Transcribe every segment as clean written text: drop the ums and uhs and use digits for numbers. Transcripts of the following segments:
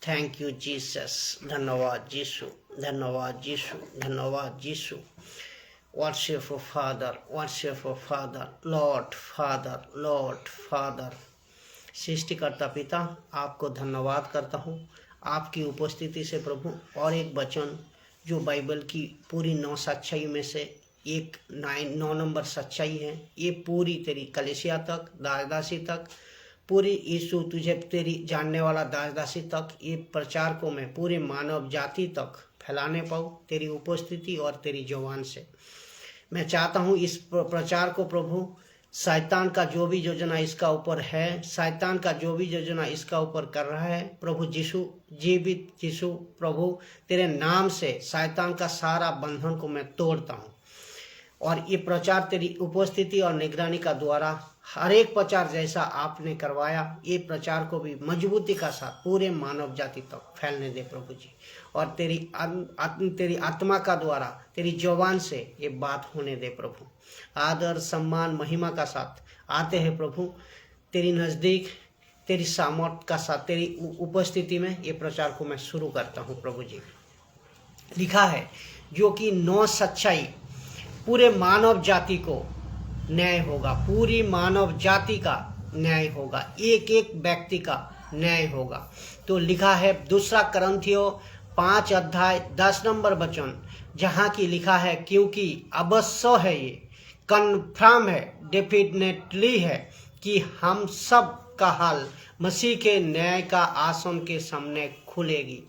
Thank you Jesus. धन्यवाद यीशु, धन्यवाद यीशु, धन्यवाद यीशु। Worship father, worship father, Lord father, Lord father. सृष्टिकर्ता पिता, आपको धन्यवाद करता हूँ आपकी उपस्थिति से प्रभु। और एक वचन जो बाइबल की पूरी 9 सच्चाई में से एक 9 नंबर सच्चाई है, ये पूरी तेरी कलीसिया तक, दासदासी तक, पूरी यीशु तुझे तेरी जानने वाला दासदासी तक, ये प्रचार को मैं पूरे मानव जाति तक फैलाने पाऊँ तेरी उपस्थिति और तेरी जवान से। मैं चाहता हूँ इस प्रचार को प्रभु, शैतान का जो भी योजना इसका ऊपर है, शैतान का जो भी योजना इसका ऊपर कर रहा है प्रभु यीशु, जीवित यीशु प्रभु, तेरे नाम से शैतान का सारा बंधन को मैं तोड़ता हूँ। और ये प्रचार तेरी उपस्थिति और निगरानी का द्वारा हर एक प्रचार जैसा आपने करवाया, ये प्रचार को भी मजबूती का साथ पूरे मानव जाति तक फैलने दे प्रभु जी। और तेरी आत्मा का द्वारा तेरी जवान से ये बात होने दे प्रभु। आदर सम्मान महिमा का साथ आते हैं प्रभु तेरी नज़दीक, तेरी सामर्थ का साथ, तेरी उपस्थिति में ये प्रचार को मैं शुरू करता हूँ प्रभु जी। लिखा है जो कि 9 सच्चाई पूरे मानव जाति को न्याय होगा, पूरी मानव जाति का न्याय होगा, एक एक व्यक्ति का न्याय होगा। तो लिखा है 2 करंथियों 5 अध्याय 10 नंबर वचन, जहाँ की लिखा है क्योंकि अवश्य है, ये कन्फर्म है, डेफिनेटली है कि हम सब का हाल मसीह के न्याय का आसन के सामने खुलेगी।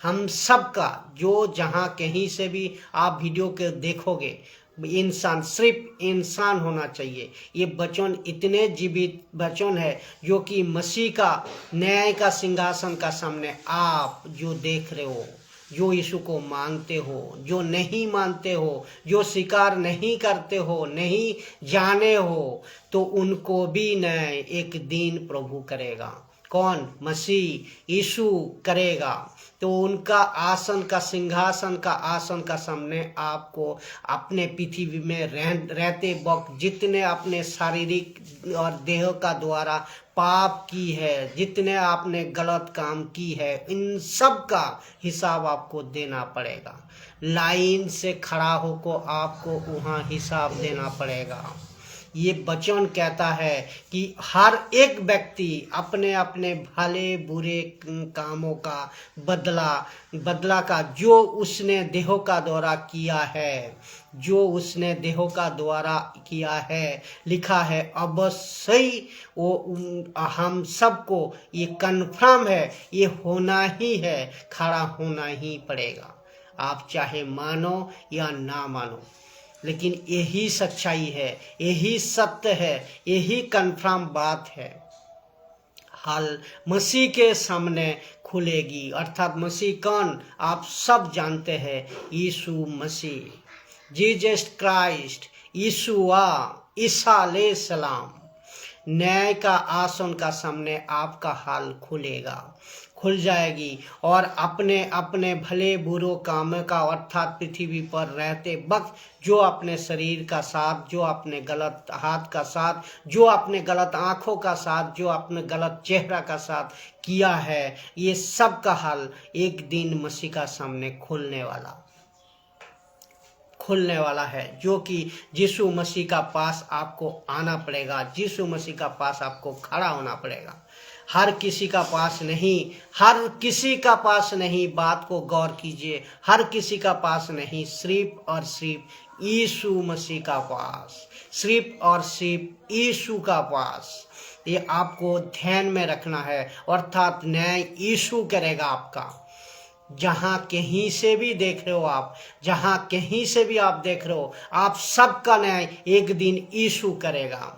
हम सब का, जो जहाँ कहीं से भी आप वीडियो के देखोगे, इंसान, सिर्फ इंसान होना चाहिए। ये वचन इतने जीवित वचन है जो कि मसीह का न्याय का सिंहासन का सामने आप जो देख रहे हो, जो यीशु को मानते हो, जो नहीं मानते हो, जो स्वीकार नहीं करते हो, नहीं जाने हो, तो उनको भी न्याय एक दिन प्रभु करेगा। कौन? मसीह यीशु करेगा। तो उनका आसन का, सिंहासन का आसन का सामने आपको अपने पृथ्वी में रहते वक्त जितने अपने शारीरिक और देह का द्वारा पाप की है, जितने आपने गलत काम की है, इन सब का हिसाब आपको देना पड़ेगा। लाइन से खड़ा होकर आपको वहाँ हिसाब देना पड़ेगा। ये वचन कहता है कि हर एक व्यक्ति अपने अपने भले बुरे कामों का बदला का जो उसने देहों का द्वारा किया है, जो उसने देहों का द्वारा किया है, लिखा है अवश्य वो हम सबको ये कन्फर्म है, ये होना ही है, खड़ा होना ही पड़ेगा। आप चाहे मानो या ना मानो, लेकिन यही सच्चाई है, यही सत्य है, यही कन्फर्म बात है। हाल मसीह के सामने खुलेगी। अर्थात मसीह कौन? आप सब जानते हैं, यीशु मसीह, जीसस क्राइस्ट, यीशुआ, ईसा अलैहिस्सलाम। न्याय का आसन का सामने आपका हाल खुल जाएगी और अपने अपने भले बुरो कामों का, अर्थात पृथ्वी पर रहते वक्त जो अपने शरीर का साथ, जो अपने गलत हाथ का साथ, जो अपने गलत आँखों का साथ, जो अपने गलत चेहरा का साथ किया है, ये सब का हाल एक दिन मसीह का सामने खुलने वाला है। जो कि यीशु मसीह का पास आपको आना पड़ेगा, यीशु मसीह का पास आपको खड़ा होना पड़ेगा। हर किसी का पास नहीं, हर किसी का पास नहीं, बात को गौर कीजिए, हर किसी का पास नहीं, सिर्फ और सिर्फ यीशु मसीह का पास, सिर्फ और सिर्फ यीशु का पास। ये आपको ध्यान में रखना है। अर्थात न्याय यीशु करेगा आपका। जहाँ कहीं से भी देख रहे हो आप, जहाँ कहीं से भी आप देख रहे हो, आप सबका न्याय एक दिन यीशु करेगा।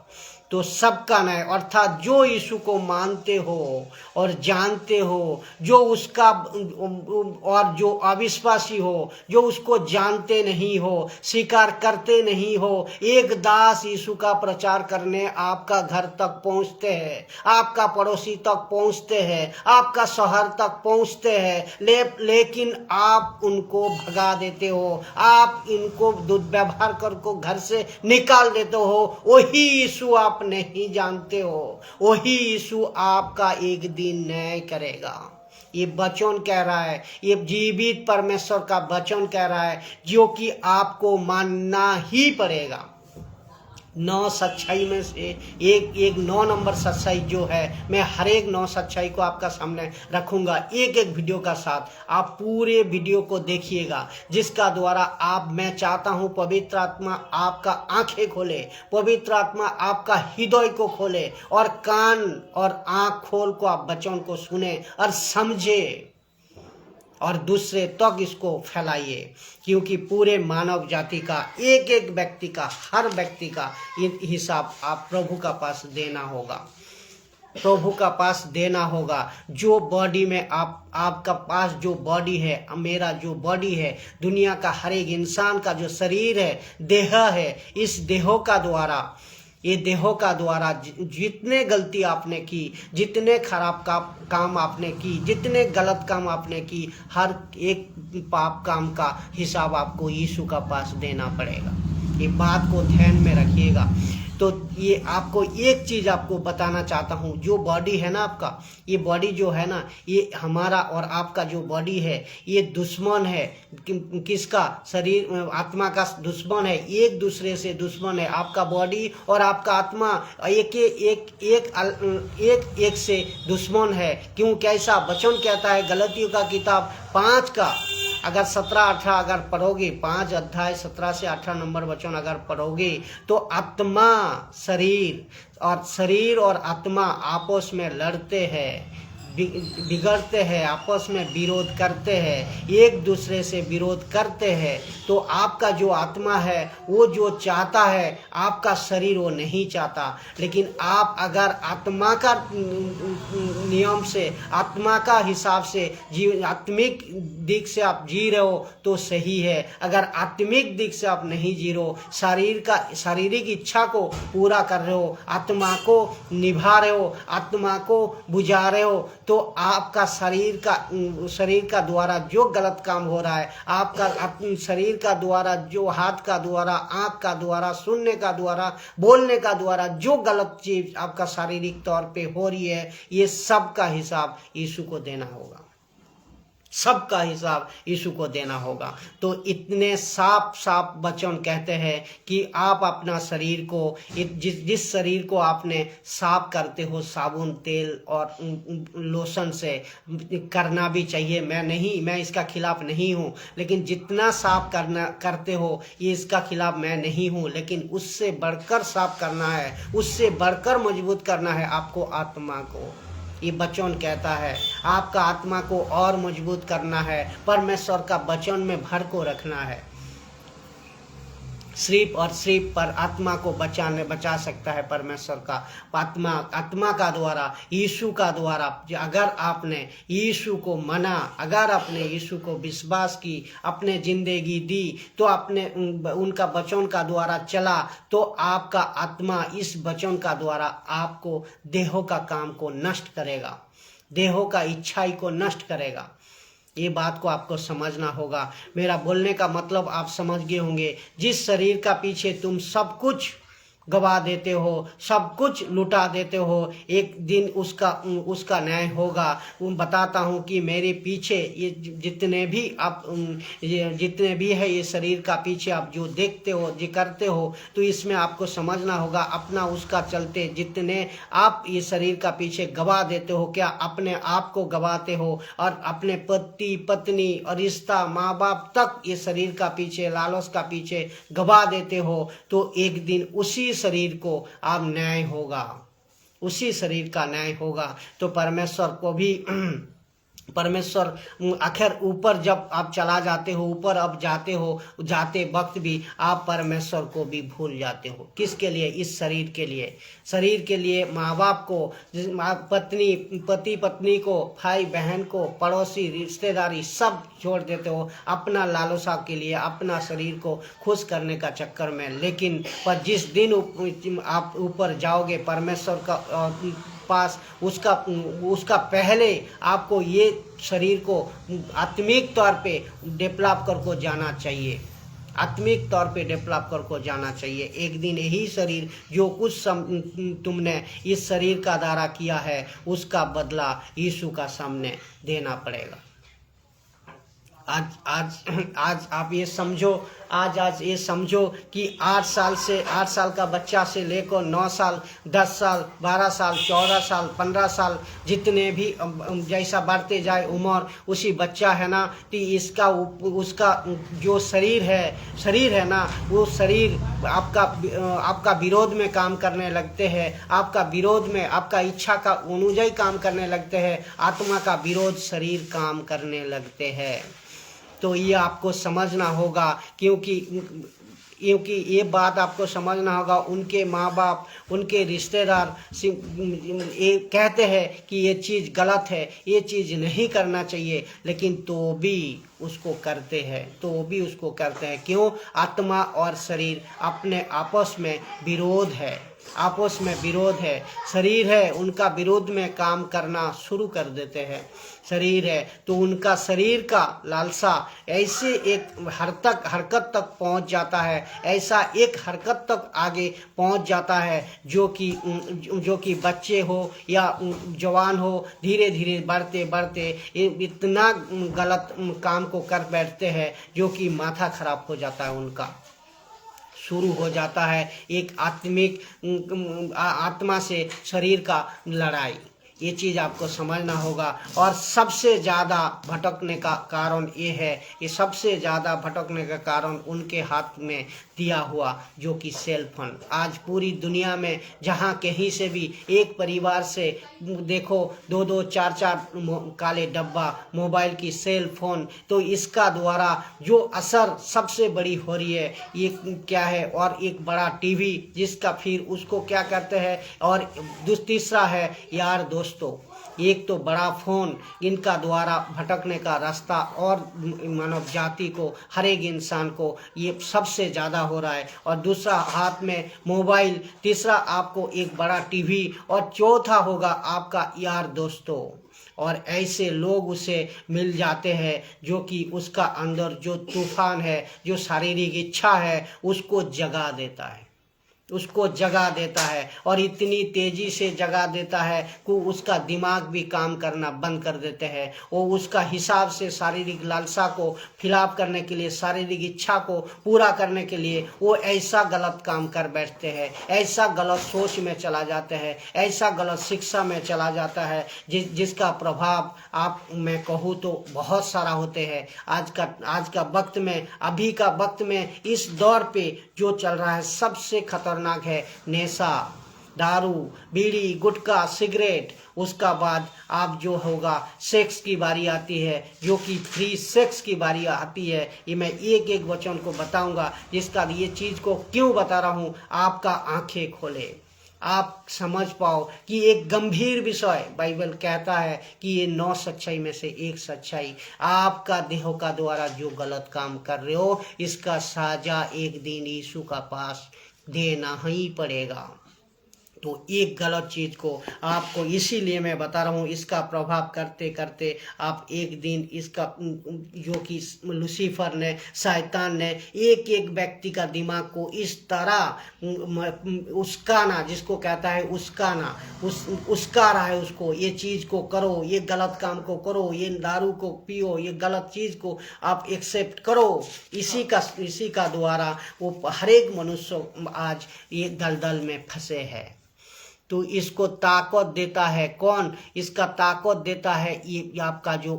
तो सबका न्याय, अर्थात जो यीशु को मानते हो और जानते हो, जो उसका, और जो अविश्वासी हो, जो उसको जानते नहीं हो, स्वीकार करते नहीं हो, एक दास यीशु का प्रचार करने आपका घर तक पहुंचते हैं, आपका पड़ोसी तक पहुंचते हैं, आपका शहर तक पहुंचते हैं, लेकिन आप उनको भगा देते हो, आप इनको दुर्व्यवहार करके घर से निकाल देते हो। वही यीशु आप नहीं जानते हो, वही यीशु आपका एक दिन न्याय करेगा। ये वचन कह रहा है, ये जीवित परमेश्वर का वचन कह रहा है, जो कि आपको मानना ही पड़ेगा। 9 सच्चाई में से एक 9 नंबर सच्चाई जो है, मैं हर एक 9 सच्चाई को आपका सामने रखूंगा एक एक वीडियो का साथ। आप पूरे वीडियो को देखिएगा, जिसका द्वारा मैं चाहता हूं पवित्र आत्मा आपका आंखें खोले, पवित्र आत्मा आपका हृदय को खोले, और कान और आंख खोल को आप वचन को सुने और समझे, और दूसरे तक इसको फैलाइए। क्योंकि पूरे मानव जाति का एक एक व्यक्ति का, हर व्यक्ति का हिसाब आप प्रभु का पास देना होगा, प्रभु का पास देना होगा। जो बॉडी में आपका पास जो बॉडी है, मेरा जो बॉडी है, दुनिया का हर एक इंसान का जो शरीर है, देह है, इस देहों का द्वारा, ये देहों का द्वारा जितने गलती आपने की, जितने खराब काम आपने की, जितने गलत काम आपने की, हर एक पाप काम का हिसाब आपको यीशु का पास देना पड़ेगा। ये बात को ध्यान में रखिएगा। तो ये आपको एक चीज आपको बताना चाहता हूँ, जो बॉडी है ना आपका, ये बॉडी जो है ना, ये हमारा और आपका जो बॉडी है, ये दुश्मन है। किसका? शरीर आत्मा का दुश्मन है, एक दूसरे से दुश्मन है। आपका बॉडी और आपका आत्मा एक से दुश्मन है। क्यों? कैसा? वचन कहता है गलतियों का किताब 5 का अगर 17-18 अगर पढ़ोगे, 5 अध्याय 17 से 18 नंबर वचन अगर पढ़ोगे, तो आत्मा शरीर और आत्मा आपस में लड़ते हैं, बिगड़ते हैं, आपस में विरोध करते हैं, एक दूसरे से विरोध करते हैं। तो आपका जो आत्मा है वो जो चाहता है, आपका शरीर वो नहीं चाहता। लेकिन आप अगर आत्मा का नियम से, आत्मा का हिसाब से आत्मिक दिक से आप जी रहे हो तो सही है। अगर आत्मिक दिक से आप नहीं जी रहे हो, शारीरिक इच्छा को पूरा कर रहे हो, आत्मा को निभा रहे हो, आत्मा को बुझा रहे हो, तो आपका शरीर का द्वारा जो गलत काम हो रहा है, आपका शरीर का द्वारा, जो हाथ का द्वारा, आंख का द्वारा, सुनने का द्वारा, बोलने का द्वारा जो गलत चीज आपका शारीरिक तौर पे हो रही है, ये सब का हिसाब यीशु को देना होगा, सबका हिसाब यीशु को देना होगा। तो इतने साफ वचन कहते हैं कि आप अपना शरीर को, जिस शरीर को आपने साफ करते हो साबुन, तेल और लोशन से करना भी चाहिए। मैं इसका खिलाफ नहीं हूँ, लेकिन जितना साफ करते हो, ये इसका खिलाफ मैं नहीं हूँ, लेकिन उससे बढ़कर साफ करना है, उससे बढ़कर मजबूत करना है आपको आत्मा को। ये वचन कहता है आपका आत्मा को और मजबूत करना है, परमेश्वर का वचन में भर को रखना है। सिर्फ और सिर्फ पर आत्मा को बचा सकता है परमेश्वर का आत्मा का द्वारा, यीशु का द्वारा। अगर आपने यीशु को माना, अगर आपने यीशु को विश्वास की, अपने जिंदगी दी, तो आपने उनका वचन का द्वारा चला, तो आपका आत्मा इस वचन का द्वारा आपको देहों का काम को नष्ट करेगा, देहों का इच्छाई को नष्ट करेगा। ये बात को आपको समझना होगा। मेरा बोलने का मतलब आप समझ गए होंगे। जिस शरीर का पीछे तुम सब कुछ गवा देते हो, सब कुछ लुटा देते हो, एक दिन उसका न्याय होगा। बताता हूँ कि मेरे पीछे ये जितने भी है ये शरीर का पीछे आप जो देखते हो, जो करते हो, तो इसमें आपको समझना होगा अपना उसका चलते जितने आप ये शरीर का पीछे गवा देते हो, क्या अपने आप को गवाते हो और अपने पति पत्नी और रिश्ता, माँ बाप तक ये शरीर का पीछे, लालच का पीछे गवा देते हो, तो एक दिन उसी शरीर को आप न्याय होगा, उसी शरीर का न्याय होगा। तो परमेश्वर आखिर ऊपर जब आप चला जाते हो, ऊपर अब जाते वक्त भी आप परमेश्वर को भी भूल जाते हो। किसके लिए? इस शरीर के लिए माँ बाप को, पति पत्नी को, भाई बहन को, पड़ोसी रिश्तेदारी सब छोड़ देते हो अपना लालसा के लिए, अपना शरीर को खुश करने का चक्कर में। लेकिन पर जिस दिन आप ऊपर जाओगे परमेश्वर का पास, उसका पहले आपको ये शरीर को आत्मिक तौर पे डेवलप करके जाना चाहिए। आत्मिक तौर पे डेवलप करके जाना चाहिए। एक दिन यही शरीर जो कुछ तुमने इस शरीर का द्वारा किया है उसका बदला यीशु का सामने देना पड़ेगा। आज आज आज आप ये समझो, आज ये समझो कि 8 साल का बच्चा से लेकर 9 साल, 10 साल, 12 साल, 14 साल, 15 साल, जितने भी जैसा बढ़ते जाए उम्र, उसी बच्चा है ना कि इसका उसका जो शरीर है ना, वो शरीर आपका विरोध में काम करने लगते हैं, आपका विरोध में, आपका इच्छा का अनुयायी काम करने लगते हैं, आत्मा का विरोध शरीर काम करने लगते हैं। तो ये आपको समझना होगा, क्योंकि ये बात आपको समझना होगा। उनके माँ बाप, उनके रिश्तेदार ये कहते हैं कि ये चीज़ गलत है, ये चीज़ नहीं करना चाहिए, लेकिन तो भी उसको करते हैं। क्यों? आत्मा और शरीर अपने आपस में विरोध है। शरीर है, उनका विरोध में काम करना शुरू कर देते हैं। शरीर है तो उनका शरीर का लालसा ऐसे एक हरकत तक पहुंच जाता है, ऐसा एक हरकत तक आगे पहुंच जाता है जो कि बच्चे हो या जवान हो, धीरे धीरे बढ़ते इतना गलत काम को कर बैठते हैं जो कि माथा खराब हो जाता है। उनका शुरू हो जाता है एक आत्मा से शरीर का लड़ाई। ये चीज़ आपको समझना होगा। और सबसे ज़्यादा भटकने का कारण ये है, सबसे ज़्यादा भटकने का कारण उनके हाथ में दिया हुआ जो कि सेल फोन। आज पूरी दुनिया में जहाँ कहीं से भी एक परिवार से देखो 2-2, 4-4 काले डब्बा मोबाइल की सेल फोन, तो इसका द्वारा जो असर सबसे बड़ी हो रही है ये क्या है? और एक बड़ा टीवी जिसका फिर उसको क्या करते हैं, और तीसरा है यार दोस्तों, एक तो बड़ा फोन, इनका द्वारा भटकने का रास्ता और मानव जाति को, हर एक इंसान को ये सबसे ज़्यादा हो रहा है। और दूसरा हाथ में मोबाइल, तीसरा आपको एक बड़ा टीवी, और चौथा होगा आपका यार दोस्तों। और ऐसे लोग उसे मिल जाते हैं जो कि उसका अंदर जो तूफान है, जो शारीरिक इच्छा है, उसको जगा देता है और इतनी तेजी से जगा देता है कि उसका दिमाग भी काम करना बंद कर देते हैं। वो उसका हिसाब से शारीरिक लालसा को फिलअप करने के लिए, शारीरिक इच्छा को पूरा करने के लिए वो ऐसा गलत काम कर बैठते हैं, ऐसा गलत सोच में चला जाते हैं, ऐसा गलत शिक्षा में चला जाता है जिसका प्रभाव आप मैं कहूँ तो बहुत सारा होते हैं। आज का वक्त में, अभी का वक्त में, इस दौर पे जो चल रहा है सबसे खतरनाक है नेशा, दारू, बीड़ी, गुटखा, सिगरेट। उसका बाद आप जो होगा सेक्स की बारी आती है, जो कि फ्री सेक्स की बारी आती है। ये मैं एक एक वचन को बताऊंगा, जिसका ये चीज़ को क्यों बता रहा हूँ, आपका आंखें खोले, आप समझ पाओ कि एक गंभीर विषय। बाइबल कहता है कि ये 9 सच्चाई में से एक सच्चाई, आपका देह का द्वारा जो गलत काम कर रहे हो इसका साजा एक दिन यीशु का पास देना ही पड़ेगा। तो एक गलत चीज़ को आपको इसीलिए मैं बता रहा हूँ, इसका प्रभाव करते करते आप एक दिन इसका जो कि लूसीफर ने, शैतान ने एक एक व्यक्ति का दिमाग को इस तरह उसकाना, जिसको कहता है उसकाना, उसका रहा है उसको, ये चीज़ को करो, ये गलत काम को करो, ये दारू को पियो, ये गलत चीज़ को आप एक्सेप्ट करो। इसी का द्वारा वो हर एक मनुष्य आज ये दलदल में फंसे हैं। तो इसको ताकत देता है कौन? इसका ताकत देता है ये आपका जो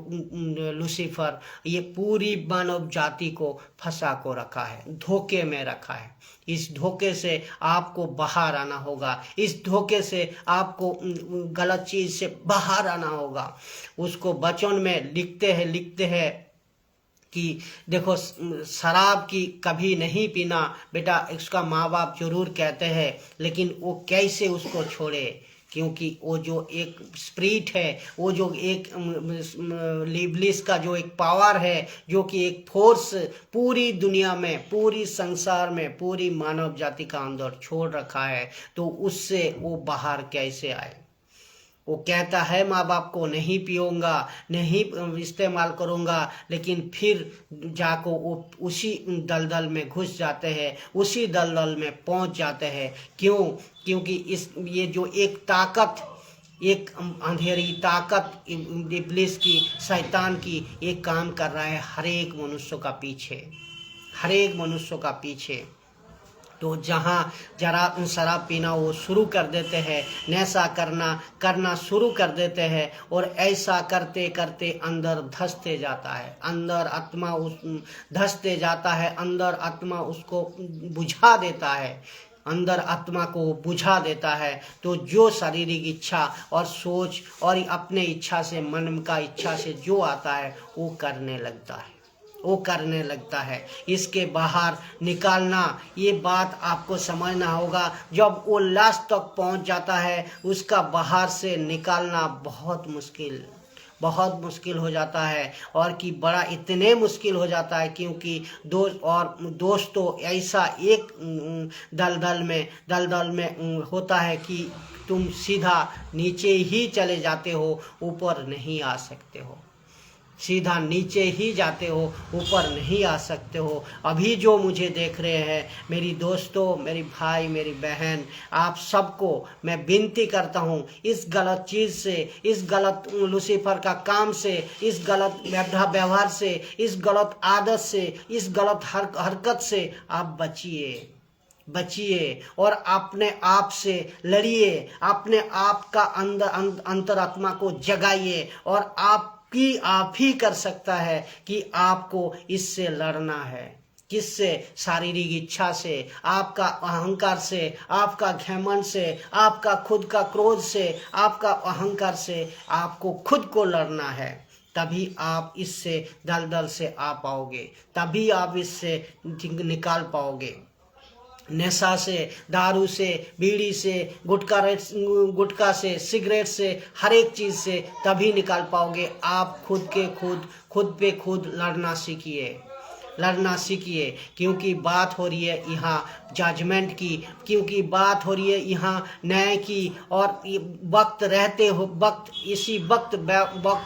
लूसीफर। ये पूरी मानव जाति को फंसा को रखा है, धोखे में रखा है। इस धोखे से आपको बाहर आना होगा, इस धोखे से आपको गलत चीज़ से बाहर आना होगा। उसको वचन में लिखते हैं कि देखो शराब की कभी नहीं पीना बेटा, इसका माँ बाप जरूर कहते हैं, लेकिन वो कैसे उसको छोड़े? क्योंकि वो जो एक स्पिरिट है, वो जो एक लिबलिस का जो एक पावर है, जो कि एक फोर्स पूरी दुनिया में, पूरी संसार में, पूरी मानव जाति का अंदर छोड़ रखा है, तो उससे वो बाहर कैसे आए? वो कहता है माँ बाप को नहीं पीऊँगा, नहीं इस्तेमाल करूँगा, लेकिन फिर जाको वो उसी दलदल में घुस जाते हैं, उसी दलदल में पहुँच जाते हैं। क्यों? क्योंकि ये जो एक ताकत, एक अंधेरी ताकत इब्लिस की, शैतान की, एक काम कर रहा है हर एक मनुष्य का पीछे, हर एक मनुष्य का पीछे। तो जहाँ जरा शराब पीना वो शुरू कर देते हैं, नशा करना शुरू कर देते हैं, और ऐसा करते करते अंदर धंसते जाता है, अंदर आत्मा उस धंसते जाता है, अंदर आत्मा उसको बुझा देता है, अंदर आत्मा को बुझा देता है। तो जो शारीरिक इच्छा और सोच और अपने इच्छा से, मन का इच्छा से जो आता है वो करने लगता है, वो करने लगता है। इसके बाहर निकालना, ये बात आपको समझना होगा। जब वो लास्ट तक पहुंच जाता है, उसका बाहर से निकालना बहुत मुश्किल हो जाता है, और कि बड़ा इतने मुश्किल हो जाता है क्योंकि दोस्तों ऐसा एक दलदल में होता है कि तुम सीधा नीचे ही चले जाते हो, ऊपर नहीं आ सकते हो, सीधा नीचे ही जाते हो, ऊपर नहीं आ सकते हो। अभी जो मुझे देख रहे हैं मेरी दोस्तों, मेरी भाई, मेरी बहन, आप सबको मैं विनती करता हूँ, इस गलत चीज़ से, इस गलत लूसीफर का काम से, इस गलत व्यवहार से, इस गलत आदत से, इस गलत हरकत से आप बचिए और अपने आप से लड़िए, अपने आप का अंतरात्मा को जगाइए, और आप ही कर सकता है कि आपको इससे लड़ना है। किससे? शारीरिक इच्छा से, आपका अहंकार से, आपका घमंड से, आपका खुद का क्रोध से, आपका अहंकार से आपको खुद को लड़ना है। तभी आप इससे दलदल से आ पाओगे, तभी आप इससे निकाल पाओगे। नशा से, दारू से, बीड़ी से, गुटखा से, सिगरेट से, हर एक चीज़ से तभी निकाल पाओगे। आप खुद पे खुद लड़ना सीखिए, क्योंकि बात हो रही है यहाँ जजमेंट की, क्योंकि बात हो रही है यहाँ न्याय की। और इसी वक्त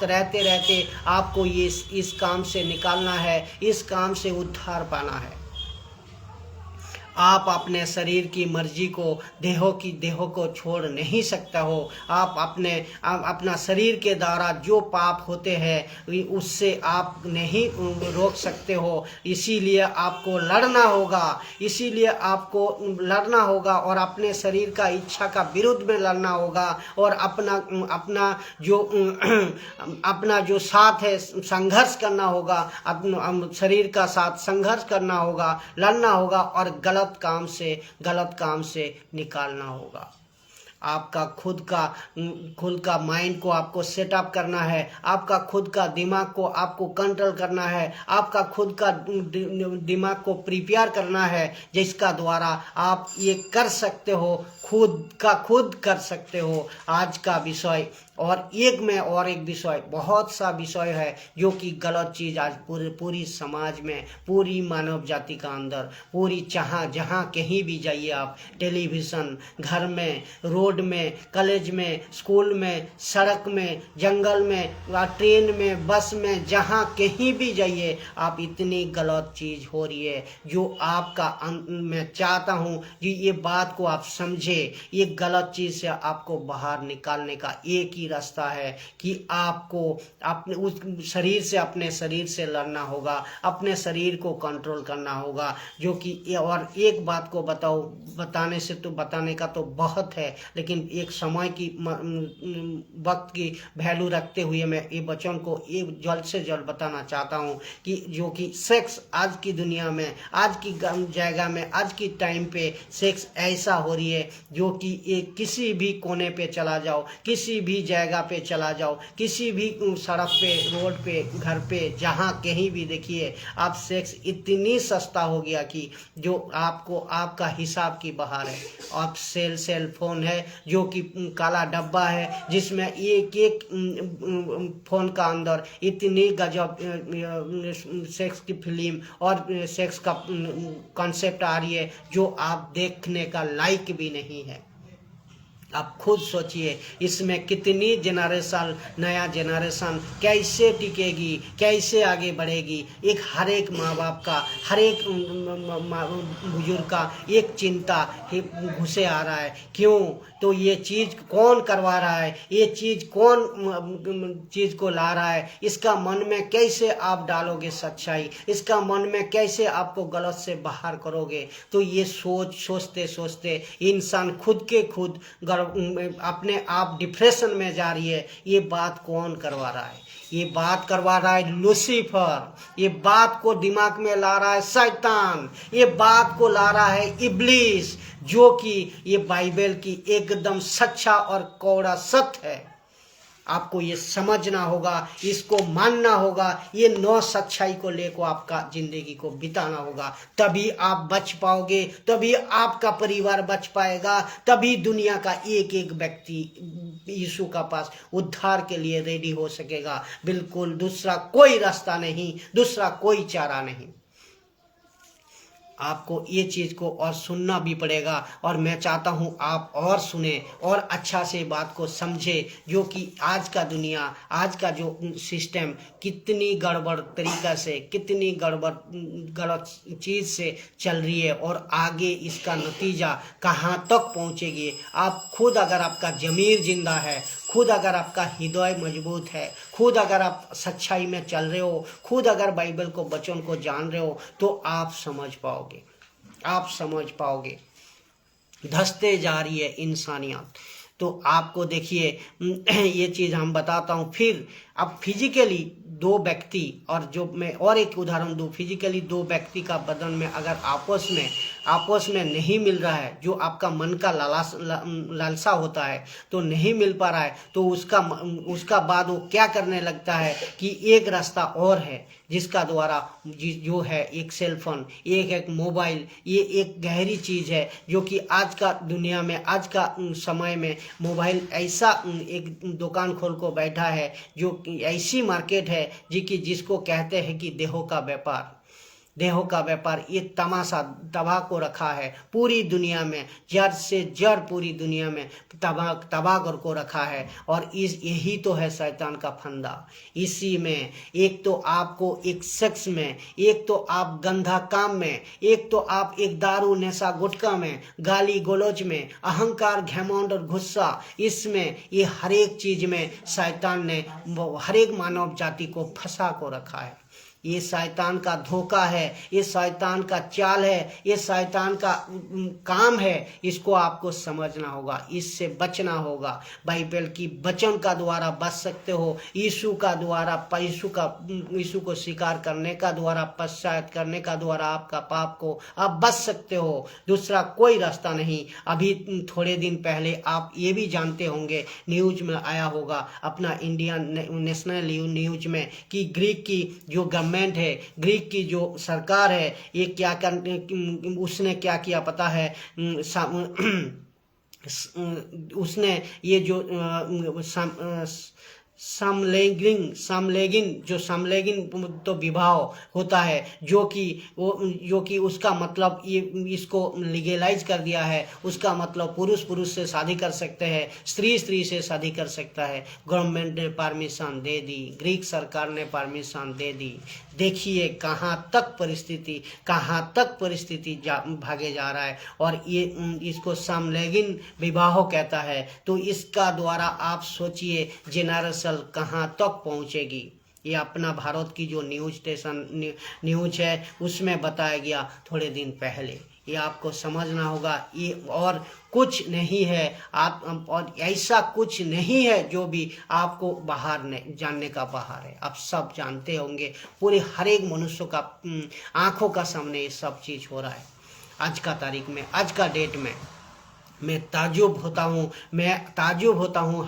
रहते आपको इस काम से निकालना है, इस काम से उद्धार पाना है। आप अपने शरीर की मर्जी को, देहों को छोड़ नहीं सकता हो। आप अपना शरीर के द्वारा जो पाप होते हैं उससे आप नहीं रोक सकते हो। इसीलिए आपको लड़ना होगा, और अपने शरीर का इच्छा का विरुद्ध में लड़ना होगा, और अपना जो साथ है संघर्ष करना होगा, अपने शरीर का साथ संघर्ष करना होगा, लड़ना होगा, और गलत काम से निकालना होगा। आपका खुद का माइंड को आपको सेटअप करना है, आपका खुद का दिमाग को आपको कंट्रोल करना है, आपका खुद का दिमाग को प्रिपेयर करना है, जिसका द्वारा आप ये कर सकते हो, खुद कर सकते हो। आज का विषय और एक विषय, बहुत सा विषय है जो कि गलत चीज़ आज पूरी समाज में, पूरी मानव जाति का अंदर, पूरी जहाँ कहीं भी जाइए आप, टेलीविज़न, घर में, रोड में, कॉलेज में, स्कूल में, सड़क में, जंगल में, ट्रेन में, बस में, जहाँ कहीं भी जाइए आप, इतनी गलत चीज़ हो रही है जो मैं चाहता हूँ कि ये बात को आप समझे। ये गलत चीज़ से आपको बाहर निकालने का एक ही रास्ता है कि आपको अपने शरीर से लड़ना होगा, अपने शरीर को कंट्रोल करना होगा। जो कि और एक बात को बताने का तो बहुत है, लेकिन एक समय की वक्त की वैल्यू रखते हुए मैं ये वचन को एक जल्द से जल्द बताना चाहता हूँ कि जो कि सेक्स आज की दुनिया में, आज की जगह में, आज की टाइम पे सेक्स ऐसा हो रही है जो कि एक किसी भी कोने पे चला जाओ, किसी भी जगह पे चला जाओ, किसी भी सड़क पे, रोड पे, घर पे, जहाँ कहीं भी देखिए आप, सेक्स इतनी सस्ता हो गया कि जो आपका हिसाब की बाहर है। आप सेल फोन है जो कि काला डब्बा है, जिसमें एक फोन का अंदर इतनी गजब सेक्स की फिल्म और सेक्स का कॉन्सेप्ट आ रही है जो आप देखने का लायक भी नहीं है। आप खुद सोचिए, इसमें कितनी जनरेशन, नया जनरेशन कैसे टिकेगी, कैसे आगे बढ़ेगी। एक हर एक माँ बाप का, हर एक बुजुर्ग का एक चिंता घुसे आ रहा है। क्यों? तो ये चीज़ कौन करवा रहा है, ये चीज़ कौन चीज़ को ला रहा है, इसका मन में कैसे आप डालोगे सच्चाई, इसका मन में कैसे आपको गलत से बाहर करोगे। तो ये सोचते सोचते इंसान खुद के खुद अपने आप डिप्रेशन में जा रही है। ये बात कौन करवा रहा है? ये बात करवा रहा है लूसीफर। ये बात को दिमाग में ला रहा है शैतान। ये बात को ला रहा है इब्लीस, जो कि ये बाइबल की एकदम सच्चा और कौड़ा सत्य है। आपको ये समझना होगा, इसको मानना होगा, ये 9 सच्चाई को लेकर आपका जिंदगी को बिताना होगा। तभी आप बच पाओगे, तभी आपका परिवार बच पाएगा, तभी दुनिया का एक एक व्यक्ति यीशु का पास उद्धार के लिए रेडी हो सकेगा। बिल्कुल दूसरा कोई रास्ता नहीं, दूसरा कोई चारा नहीं। आपको ये चीज़ को और सुनना भी पड़ेगा, और मैं चाहता हूँ आप और सुने और अच्छा से बात को समझे, जो कि आज का दुनिया, आज का जो सिस्टम कितनी गड़बड़ तरीक़ा से, कितनी गलत चीज़ से चल रही है, और आगे इसका नतीजा कहाँ तक पहुँचेगी। आप खुद अगर आपका ज़मीर जिंदा है, खुद अगर आपका हृदय मजबूत है, खुद अगर आप सच्चाई में चल रहे हो, खुद अगर बाइबल को वचन को जान रहे हो, तो आप समझ पाओगे, आप समझ पाओगे। धंसते जा रही है इंसानियत। तो आपको देखिए ये चीज़ हम बताता हूँ। फिर अब फिजिकली 2 व्यक्ति, और जो मैं और एक उदाहरण दूँ, फिजिकली 2 व्यक्ति का बदन में अगर आपस में नहीं मिल रहा है, जो आपका मन का लालसा होता है, तो नहीं मिल पा रहा है, तो उसका बाद वो क्या करने लगता है कि एक रास्ता और है, जिसका द्वारा जो है एक सेलफोन, एक मोबाइल, ये एक गहरी चीज़ है, जो कि आज का दुनिया में, आज का समय में मोबाइल ऐसा एक दुकान खोल को बैठा है, जो ऐसी मार्केट है जिसको कहते हैं कि देहों का व्यापार। ये तमाशा तबाह को रखा है पूरी दुनिया में, जड़ से जड़ पूरी दुनिया में तबाह कर को रखा है। और यही तो है शैतान का फंदा। इसी में एक तो आपको एक सेक्स में, एक तो आप गंदा काम में, एक तो आप एक दारू नशा गुटखा में, गाली गलौज में, अहंकार घमंड और गुस्सा, इसमें ये हर एक चीज में शैतान ने हर एक मानव जाति को फंसा को रखा है। ये शैतान का धोखा है, ये शैतान का चाल है, ये शैतान का काम है। इसको आपको समझना होगा, इससे बचना होगा। बाइबल की वचन का द्वारा बच सकते हो। यीशु का द्वारा, यीशु को स्वीकार करने का द्वारा, पश्चाताप करने का द्वारा आपका पाप को आप बच सकते हो। दूसरा कोई रास्ता नहीं। अभी थोड़े दिन पहले आप ये भी जानते होंगे, न्यूज में आया होगा, अपना इंडियन नेशनल न्यूज में, कि ग्रीक की जो गवर्नमेंट है, ग्रीक की जो सरकार है, ये क्या उसने क्या किया पता है? उसने ये जो समलैंगिक तो विवाह होता है, जो कि उसका मतलब ये इसको लीगलाइज कर दिया है। उसका मतलब पुरुष से शादी कर सकते हैं, स्त्री से शादी कर सकता है। गवर्नमेंट ने परमिशन दे दी, ग्रीक सरकार ने परमिशन दे दी। देखिए कहाँ तक परिस्थिति भागे जा रहा है। और ये इसको समलैंगिक विवाह कहता है। तो इसका द्वारा आप सोचिए जेनरेशन कहाँ तक पहुँचेगी। ये अपना भारत की जो न्यूज है, उसमें बताया गया थोड़े दिन पहले। ये आपको समझना होगा। ये और कुछ नहीं है, आप और ऐसा कुछ नहीं है जो भी आपको जानने का बाहर है। आप सब जानते होंगे, पूरे हर एक मनुष्य का आंखों का सामने ये सब चीज़ हो रहा है। आज का तारीख में, आज का डेट में मैं ताज्जुब होता हूँ,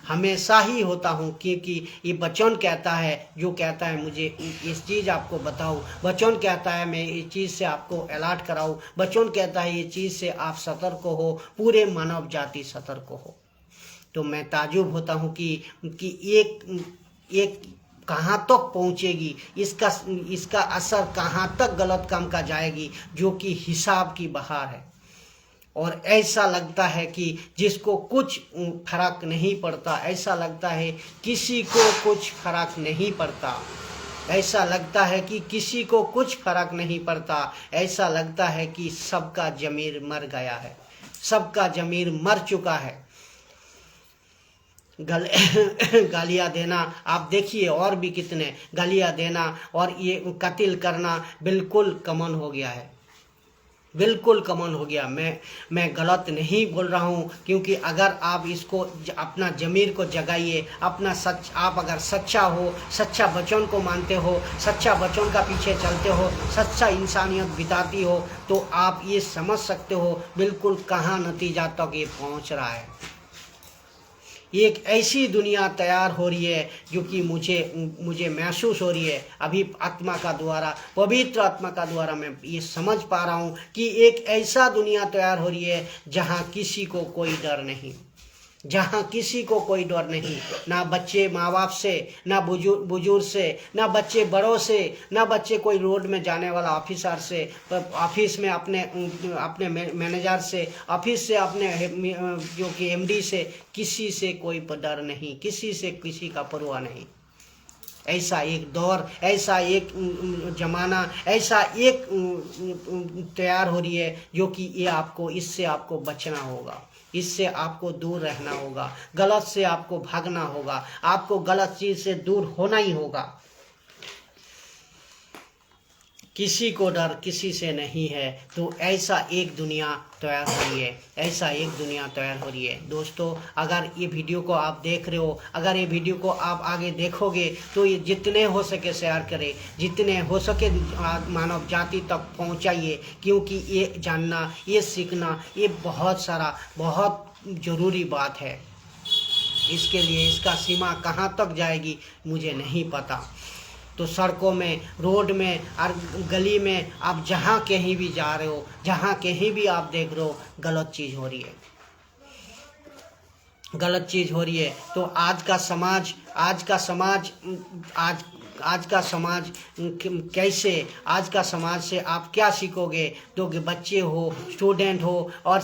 हमेशा ही होता हूँ। क्योंकि ये वचन कहता है, जो कहता है मुझे इस चीज़ आपको बताऊँ, वचन कहता है मैं इस चीज़ से आपको अलर्ट कराऊँ, वचन कहता है ये चीज़ से आप सतर्क हो, पूरे मानव जाति सतर्क हो। तो मैं ताज्जुब होता हूँ कि एक कहाँ तक पहुँचेगी, इसका असर कहाँ तक गलत काम का जाएगी, जो कि हिसाब की बहार है। और ऐसा लगता है कि जिसको कुछ फर्क नहीं पड़ता, ऐसा लगता है किसी को कुछ फर्क नहीं पड़ता, ऐसा लगता है कि किसी को कुछ फर्क नहीं पड़ता, ऐसा लगता है कि सबका ज़मीर मर गया है, सबका ज़मीर मर चुका है। गालियाँ देना आप देखिए, और भी कितने गालियाँ देना और ये कत्ल करना बिल्कुल कॉमन हो गया है, बिल्कुल कॉमन हो गया। मैं गलत नहीं बोल रहा हूँ, क्योंकि अगर आप इसको अपना ज़मीर को जगाइए, अपना आप अगर सच्चा हो, सच्चा वचन को मानते हो, सच्चा वचन का पीछे चलते हो, सच्चा इंसानियत बिताती हो, तो आप ये समझ सकते हो बिल्कुल कहाँ नतीजा तक ये पहुँच रहा है। एक ऐसी दुनिया तैयार हो रही है जो कि मुझे महसूस हो रही है अभी आत्मा का द्वारा, पवित्र आत्मा का द्वारा मैं ये समझ पा रहा हूँ कि एक ऐसा दुनिया तैयार हो रही है जहाँ किसी को कोई डर नहीं, जहाँ किसी को कोई डर नहीं, ना बच्चे माँ बाप से, ना बुजुर्ग से, ना बच्चे बड़ों से, ना बच्चे कोई रोड में जाने वाला ऑफिसर से, ऑफिस में अपने मैनेजर से, ऑफिस से अपने जो कि एमडी से, किसी से कोई डर नहीं, किसी से किसी का परवाह नहीं। ऐसा एक दौर, ऐसा एक जमाना, ऐसा एक तैयार हो रही है जो कि ये आपको, इससे आपको बचना होगा, इससे आपको दूर रहना होगा, गलत से आपको भागना होगा, आपको गलत चीज़ से दूर होना ही होगा। किसी को डर किसी से नहीं है, तो ऐसा एक दुनिया तैयार हो रही है, ऐसा एक दुनिया तैयार हो रही है। दोस्तों, अगर ये वीडियो को आप देख रहे हो, अगर ये वीडियो को आप आगे देखोगे तो ये जितने हो सके शेयर करें, जितने हो सके मानव जाति तक पहुंचाइए, क्योंकि ये जानना, ये सीखना, ये बहुत ज़रूरी बात है। इसके लिए इसका सीमा कहाँ तक जाएगी मुझे नहीं पता। तो सड़कों में, रोड में और गली में आप जहाँ कहीं भी जा रहे हो, जहाँ कहीं भी आप देख रहे हो, गलत चीज़ हो रही है, गलत चीज़ हो रही है। तो आज का समाज कैसे, आज का समाज से आप क्या सीखोगे? तो बच्चे हो, स्टूडेंट हो और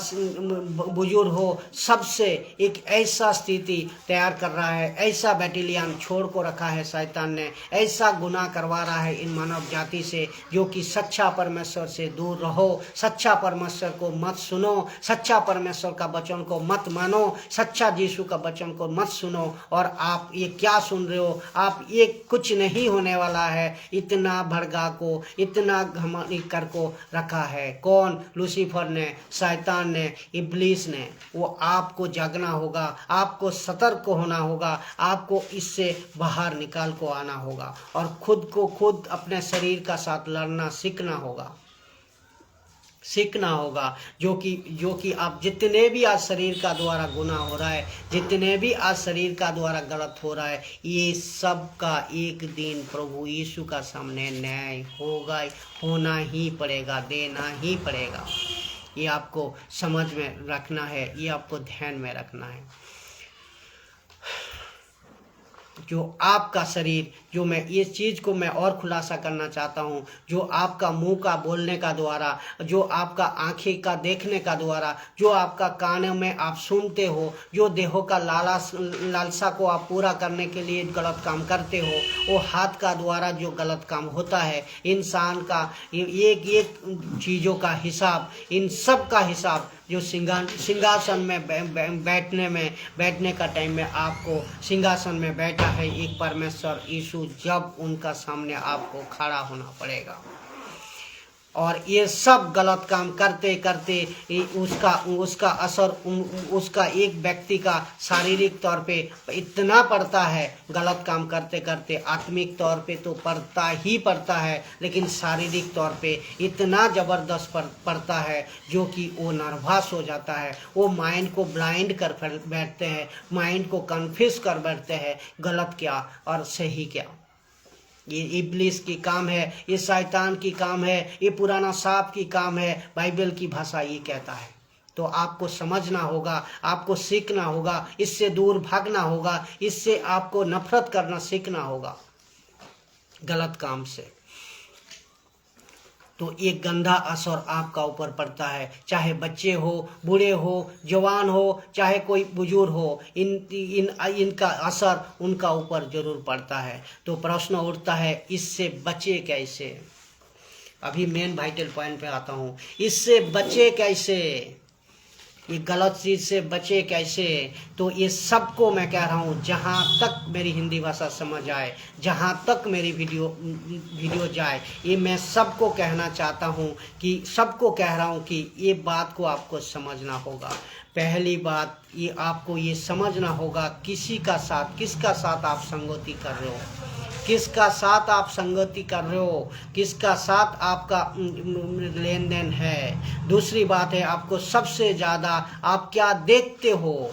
बुजुर्ग हो, सबसे एक ऐसा स्थिति तैयार कर रहा है, ऐसा बैटेलियन छोड़ को रखा है शैतान ने, ऐसा गुनाह करवा रहा है इन मानव जाति से, जो कि सच्चा परमेश्वर से दूर रहो, सच्चा परमेश्वर को मत सुनो, सच्चा परमेश्वर का वचन को मत मानो, सच्चा यीशु का वचन को मत सुनो। और आप ये क्या सुन रहे हो? आप ये कुछ नहीं होने वाला है, इतना भड़का को, इतना घमंड कर को रखा है कौन? लूसीफर ने, शैतान ने, इब्लीस ने। वो आपको जागना होगा, आपको सतर्क होना होगा, आपको इससे बाहर निकाल को आना होगा और खुद को खुद अपने शरीर का साथ लड़ना सीखना होगा, जो कि आप जितने भी आज शरीर का द्वारा गुनाह हो रहा है, जितने भी आज शरीर का द्वारा गलत हो रहा है, ये सब का एक दिन प्रभु यीशु का सामने न्याय होगा, होना ही पड़ेगा, देना ही पड़ेगा। ये आपको समझ में रखना है, ये आपको ध्यान में रखना है। जो आपका शरीर, जो मैं इस चीज़ को मैं और खुलासा करना चाहता हूँ, जो आपका मुंह का बोलने का द्वारा, जो आपका आँखें का देखने का द्वारा, जो आपका कानों में आप सुनते हो, जो देहों का लालसा को आप पूरा करने के लिए गलत काम करते हो, वो हाथ का द्वारा जो गलत काम होता है, इंसान का एक एक चीज़ों का हिसाब, इन सब का हिसाब जो सिंहासन में बैठने का टाइम में आपको सिंहासन में बैठा है एक परमेश्वर यीशु, जब उनका सामने आपको खड़ा होना पड़ेगा। और ये सब गलत काम करते करते उसका असर उसका एक व्यक्ति का शारीरिक तौर पे इतना पड़ता है, गलत काम करते करते आत्मिक तौर पे तो पड़ता ही पड़ता है, लेकिन शारीरिक तौर पे इतना ज़बरदस्त पड़ता है जो कि वो नर्वस हो जाता है, वो माइंड को ब्लाइंड कर बैठते हैं, माइंड को कन्फ्यूज कर बैठते हैं, गलत क्या और सही क्या। ये इब्लीस की काम है, ये शैतान की काम है, ये पुराना सांप की काम है। बाइबल की भाषा ये कहता है। तो आपको समझना होगा, आपको सीखना होगा, इससे दूर भागना होगा, इससे आपको नफरत करना सीखना होगा गलत काम से। तो एक गंदा असर आपका ऊपर पड़ता है, चाहे बच्चे हो, बूढ़े हो, जवान हो, चाहे कोई बुजुर्ग हो, इनका असर उनका ऊपर जरूर पड़ता है। तो प्रश्न उठता है, इससे बचे कैसे? अभी मेन वाइटल पॉइंट पे आता हूँ, इससे बचे कैसे, ये गलत चीज़ से बचे कैसे? तो ये सबको मैं कह रहा हूँ, जहाँ तक मेरी हिंदी भाषा समझ आए, जहाँ तक मेरी वीडियो जाए, ये मैं सबको कहना चाहता हूँ कि सबको कह रहा हूँ कि ये बात को आपको समझना होगा। पहली बात, ये आपको ये समझना होगा किसका साथ आप संगति कर रहे हो, किसका साथ आप संगति कर रहे हो, किसका साथ आपका लेन देन है। दूसरी बात है, आपको सबसे ज़्यादा आप क्या देखते हो।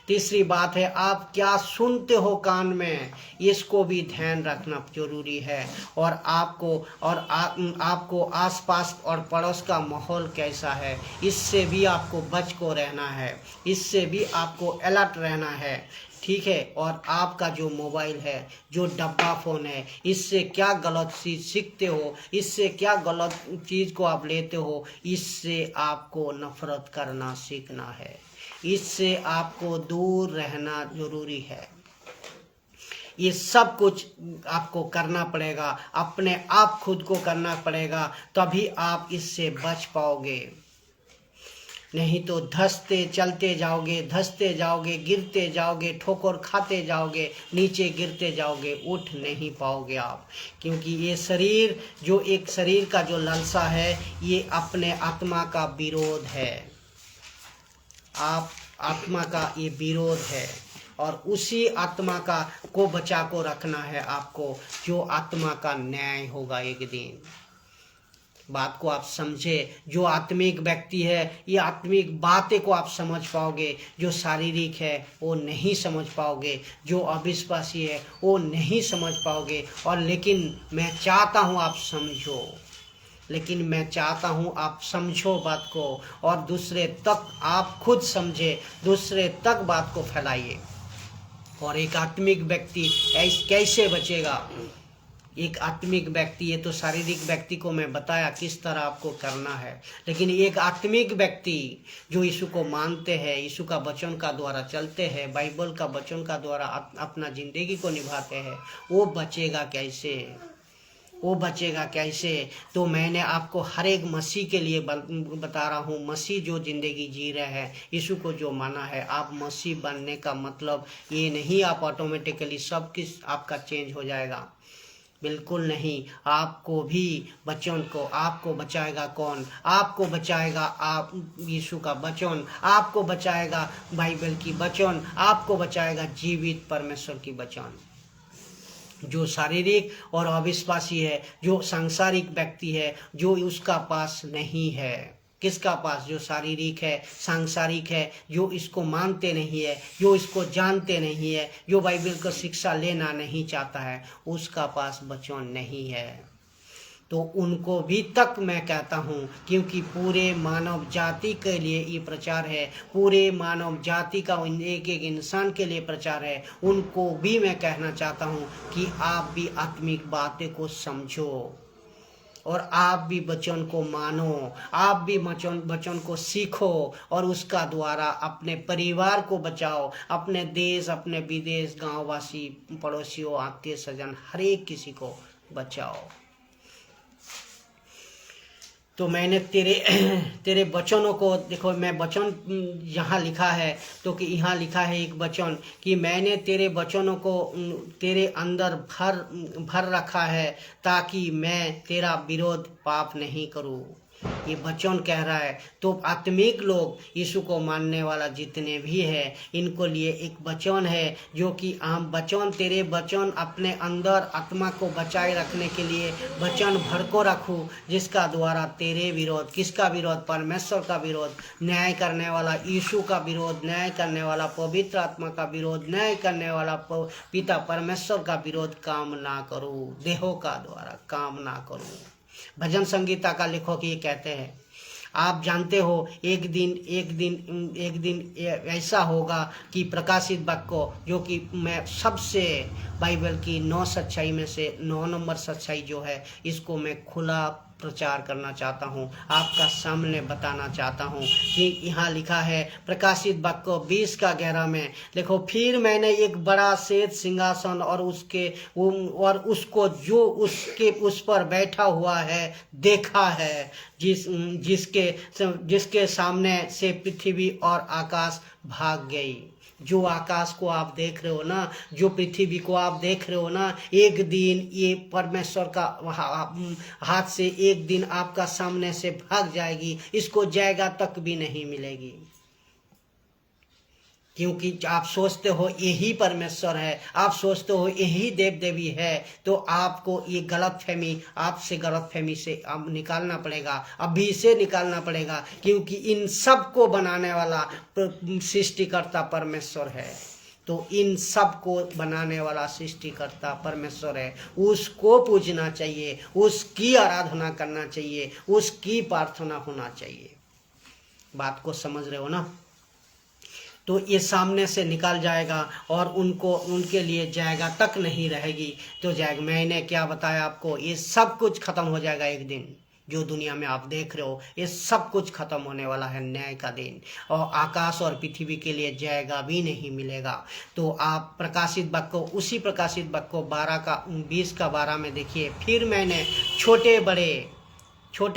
तीसरी बात है, आप क्या सुनते हो कान में, इसको भी ध्यान रखना जरूरी है। और आपको आसपास और पड़ोस का माहौल कैसा है, इससे भी आपको बच को रहना है, इससे भी आपको अलर्ट रहना है, ठीक है। और आपका जो मोबाइल है, जो डब्बा फ़ोन है, इससे क्या गलत चीज़ सीखते हो, इससे क्या गलत चीज़ को आप लेते हो, इससे आपको नफरत करना सीखना है, इससे आपको दूर रहना ज़रूरी है। ये सब कुछ आपको करना पड़ेगा, अपने आप खुद को करना पड़ेगा, तभी आप इससे बच पाओगे। नहीं तो धंसते चलते जाओगे, धंसते जाओगे, गिरते जाओगे, ठोकर खाते जाओगे, नीचे गिरते जाओगे, उठ नहीं पाओगे आप। क्योंकि ये शरीर, जो एक शरीर का जो लालसा है, ये अपने आत्मा का विरोध है, आप आत्मा का ये विरोध है। और उसी आत्मा का को बचा को रखना है आपको, जो आत्मा का न्याय होगा एक दिन। बात को आप समझे, जो आत्मिक व्यक्ति है, ये आत्मिक बातें को आप समझ पाओगे, जो शारीरिक है वो नहीं समझ पाओगे, जो अविश्वासी है वो नहीं समझ पाओगे। और लेकिन मैं चाहता हूँ आप समझो, लेकिन मैं चाहता हूँ आप समझो बात को, और दूसरे तक आप खुद समझे, दूसरे तक बात को फैलाइए। और एक आत्मिक व्यक्ति कैसे बचेगा? एक आत्मिक व्यक्ति, ये तो शारीरिक व्यक्ति को मैं बताया किस तरह आपको करना है, लेकिन एक आत्मिक व्यक्ति जो यीशु को मानते हैं, यीशु का वचन का द्वारा चलते हैं, बाइबल का वचन का द्वारा अपना जिंदगी को निभाते हैं, वो बचेगा कैसे? वो बचेगा कैसे? तो मैंने आपको हर एक मसीह के लिए बता रहा हूँ। मसीह जो ज़िंदगी जी रहे हैं, यीशु को जो माना है, आप मसीह बनने का मतलब ये नहीं आप ऑटोमेटिकली सब कुछ आपका चेंज हो जाएगा, बिल्कुल नहीं। आपको भी वचन को, आपको बचाएगा कौन? आपको बचाएगा आप यीशु का वचन, आपको बचाएगा बाइबल की वचन, आपको बचाएगा जीवित परमेश्वर की वचन। जो शारीरिक और अविश्वासी है, जो सांसारिक व्यक्ति है, जो उसका पास नहीं है, किसका पास? जो शारीरिक है, सांसारिक है, जो इसको मानते नहीं है, जो इसको जानते नहीं है, जो बाइबल को शिक्षा लेना नहीं चाहता है, उसका पास वचन नहीं है। तो उनको भी तक मैं कहता हूँ, क्योंकि पूरे मानव जाति के लिए ये प्रचार है, पूरे मानव जाति का एक एक इंसान के लिए प्रचार है। उनको भी मैं कहना चाहता हूँ कि आप भी आत्मिक बातें को समझो, और आप भी वचन को मानो, आप भी वचन को सीखो, और उसका द्वारा अपने परिवार को बचाओ, अपने देश, अपने विदेश, गांववासी, पड़ोसियों, आत्मीय स्वजन, हर एक किसी को बचाओ। तो मैंने तेरे वचनों को देखो, मैं वचन यहाँ लिखा है, तो कि यहाँ लिखा है एक वचन कि मैंने तेरे वचनों को तेरे अंदर भर रखा है, ताकि मैं तेरा विरोध पाप नहीं करूँ। ये वचन कह रहा है। तो आत्मिक लोग, यीशु को मानने वाला जितने भी हैं, इनको लिए एक वचन है, जो कि आम वचन, तेरे वचन अपने अंदर आत्मा को बचाए रखने के लिए वचन भर को रखूँ, जिसका द्वारा तेरे विरोध, किसका विरोध? परमेश्वर का विरोध, न्याय करने वाला यीशु का विरोध, न्याय करने वाला पवित्र आत्मा का विरोध, न्याय करने वाला पिता परमेश्वर का विरोध काम ना करूँ, देहों का द्वारा काम ना करूँ। भजन संगीता का लेखक ये कहते हैं, आप जानते हो एक दिन ऐसा होगा कि प्रकाशित वाक्य, जो कि मैं सबसे बाइबल की 9 सच्चाई में से 9 नंबर सच्चाई जो है, इसको मैं खुला प्रचार करना चाहता हूँ, आपका सामने बताना चाहता हूँ कि यहाँ लिखा है प्रकाशित वाक्य 20 का 11 में, देखो, फिर मैंने एक बड़ा श्वेत सिंहासन और उसको जो उसके उस पर बैठा हुआ है देखा है, जिसके सामने से पृथ्वी और आकाश भाग गई। जो आकाश को आप देख रहे हो ना, जो पृथ्वी को आप देख रहे हो ना, एक दिन ये परमेश्वर का हाथ से एक दिन आपका सामने से भाग जाएगी, इसको जगह तक भी नहीं मिलेगी। क्योंकि आप सोचते हो यही परमेश्वर है, आप सोचते हो यही देव देवी है, तो आपको ये गलतफहमी से अब निकालना पड़ेगा, अभी से निकालना पड़ेगा, क्योंकि इन सब को बनाने वाला सृष्टिकर्ता परमेश्वर है। तो इन सब को बनाने वाला सृष्टिकर्ता परमेश्वर है, उसको पूजना चाहिए, उसकी आराधना करना चाहिए, उसकी प्रार्थना होना चाहिए। बात को समझ रहे हो ना? तो ये सामने से निकल जाएगा और उनके लिए जगह तक नहीं रहेगी। तो जाएगा, मैंने क्या बताया आपको, ये सब कुछ खत्म हो जाएगा एक दिन। जो दुनिया में आप देख रहे हो ये सब कुछ खत्म होने वाला है, न्याय का दिन, और आकाश और पृथ्वी के लिए जगह भी नहीं मिलेगा। तो आप प्रकाशित वाक्य, उसी प्रकाशित वाक्य 20 का 12 में देखिए, फिर मैंने छोटे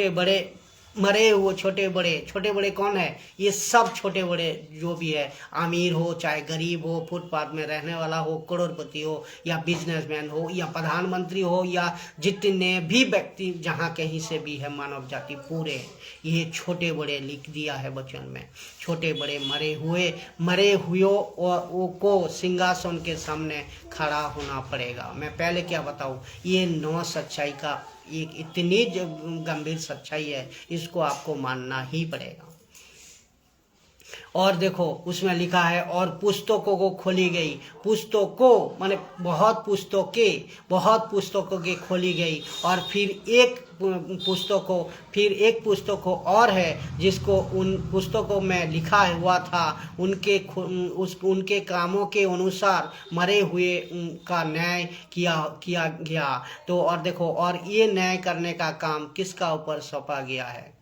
बड़े मरे हुए, छोटे बड़े कौन है? ये सब छोटे बड़े जो भी है, अमीर हो चाहे गरीब हो, फुटपाथ में रहने वाला हो, करोड़पति हो या बिजनेसमैन हो या प्रधानमंत्री हो या जितने भी व्यक्ति जहाँ कहीं से भी है, मानव जाति पूरे, ये छोटे बड़े लिख दिया है वचन में। छोटे बड़े मरे हुए को सिंहासन के सामने खड़ा होना पड़ेगा। मैं पहले क्या बताऊँ, ये 9 सच्चाई का एक इतनी गंभीर सच्चाई है, इसको आपको मानना ही पड़ेगा। और देखो उसमें लिखा है, और पुस्तकों को खोली गई, पुस्तकों माने बहुत पुस्तकों की खोली गई, और फिर एक पुस्तकों और है जिसको उन पुस्तकों में लिखा हुआ था उनके कामों के अनुसार मरे हुए का न्याय किया गया। तो और देखो, और ये न्याय करने का काम किसका ऊपर सौंपा गया है?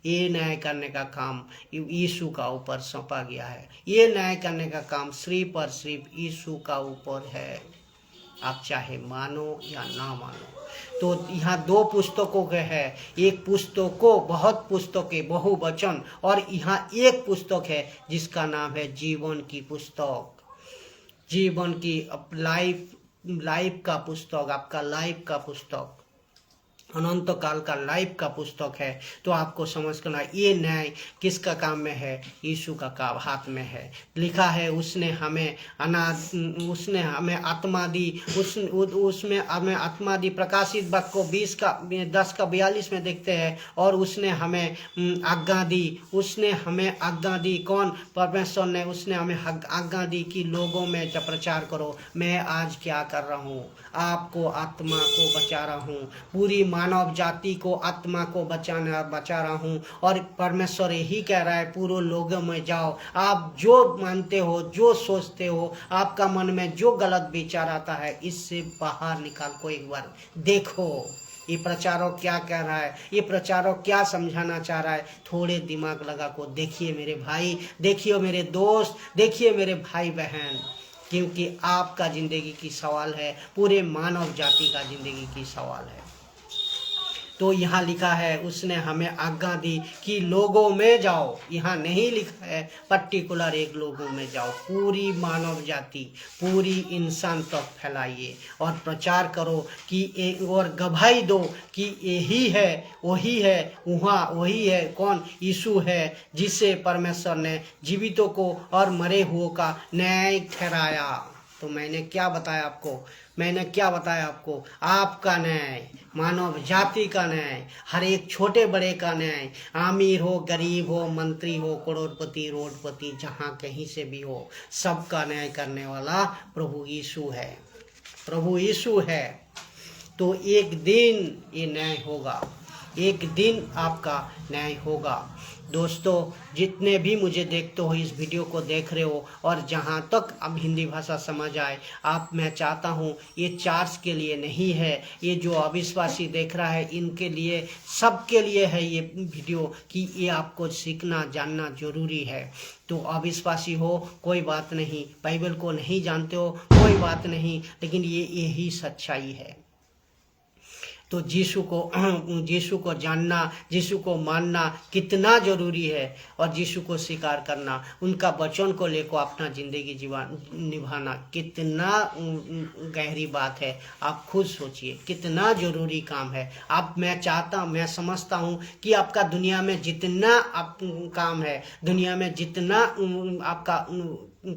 ये न्याय करने का काम यीशु का ऊपर सौंपा गया है। ये न्याय करने का काम सिर्फ और सिर्फ यीशु का ऊपर है, आप चाहे मानो या ना मानो। तो यहाँ 2 पुस्तकों के है, एक पुस्तकों, बहुत पुस्तकें, बहुवचन, और यहाँ एक पुस्तक है जिसका नाम है जीवन की पुस्तक, जीवन की लाइफ का पुस्तक, आपका लाइफ का पुस्तक, अनंत काल का लाइफ का पुस्तक है। तो आपको समझ करना, ये न्याय किसका काम में है? यीशु का काम हाथ में है। लिखा है उसने हमें आत्मा दी, उसमें हमें आत्मा दी। प्रकाशित वाक्य 10 का 42 में देखते हैं, और उसने हमें आज्ञा दी, कौन? परमेश्वर ने। उसने हमें आज्ञा दी कि लोगों में जब प्रचार करो। मैं आज क्या कर रहा हूँ? आपको आत्मा को बचा रहा हूँ, पूरी मानव जाति को आत्मा को बचा रहा हूँ। और परमेश्वर यही कह रहा है, पूरे लोगों में जाओ। आप जो मानते हो, जो सोचते हो, आपका मन में जो गलत विचार आता है, इससे बाहर निकाल को एक बार देखो। ये प्रचारक क्या कह रहा है, ये प्रचारक क्या समझाना चाह रहा है, थोड़े दिमाग लगा को देखिए मेरे भाई, देखिए मेरे दोस्त, देखिए मेरे भाई बहन, क्योंकि आपका जिंदगी की सवाल है, पूरे मानव जाति का जिंदगी की सवाल है। तो यहाँ लिखा है उसने हमें आज्ञा दी कि लोगों में जाओ। यहाँ नहीं लिखा है पर्टिकुलर एक लोगों में जाओ, पूरी मानव जाति, पूरी इंसान तक फैलाइए और प्रचार करो कि और गवाही दो कि यही है, वही है, वही है, कौन? यीशु है, जिसे परमेश्वर ने जीवितों को और मरे हुओं का न्याय ठहराया। तो मैंने क्या बताया आपको? आपका न्याय, मानव जाति का न्याय, हर एक छोटे बड़े का न्याय, अमीर हो, गरीब हो, मंत्री हो, करोड़पति, रोडपति, जहाँ कहीं से भी हो, सबका न्याय करने वाला प्रभु यीशु है। तो एक दिन ये न्याय होगा, एक दिन आपका न्याय होगा। दोस्तों, जितने भी मुझे देखते हो, इस वीडियो को देख रहे हो, और जहाँ तक अब हिंदी भाषा समझ आए, मैं चाहता हूँ ये चार्ज के लिए नहीं है, ये जो अविश्वासी देख रहा है इनके लिए, सबके लिए है ये वीडियो, कि ये आपको सीखना जानना जरूरी है। तो अविश्वासी हो कोई बात नहीं, बाइबल को नहीं जानते हो कोई बात नहीं, लेकिन यही सच्चाई है। तो यीशु को जानना, यीशु को मानना कितना जरूरी है, और यीशु को स्वीकार करना, उनका वचन को लेकर अपना जिंदगी निभाना कितना गहरी बात है। आप खुद सोचिए कितना जरूरी काम है। मैं समझता हूँ कि आपका दुनिया में जितना काम है, दुनिया में जितना आपका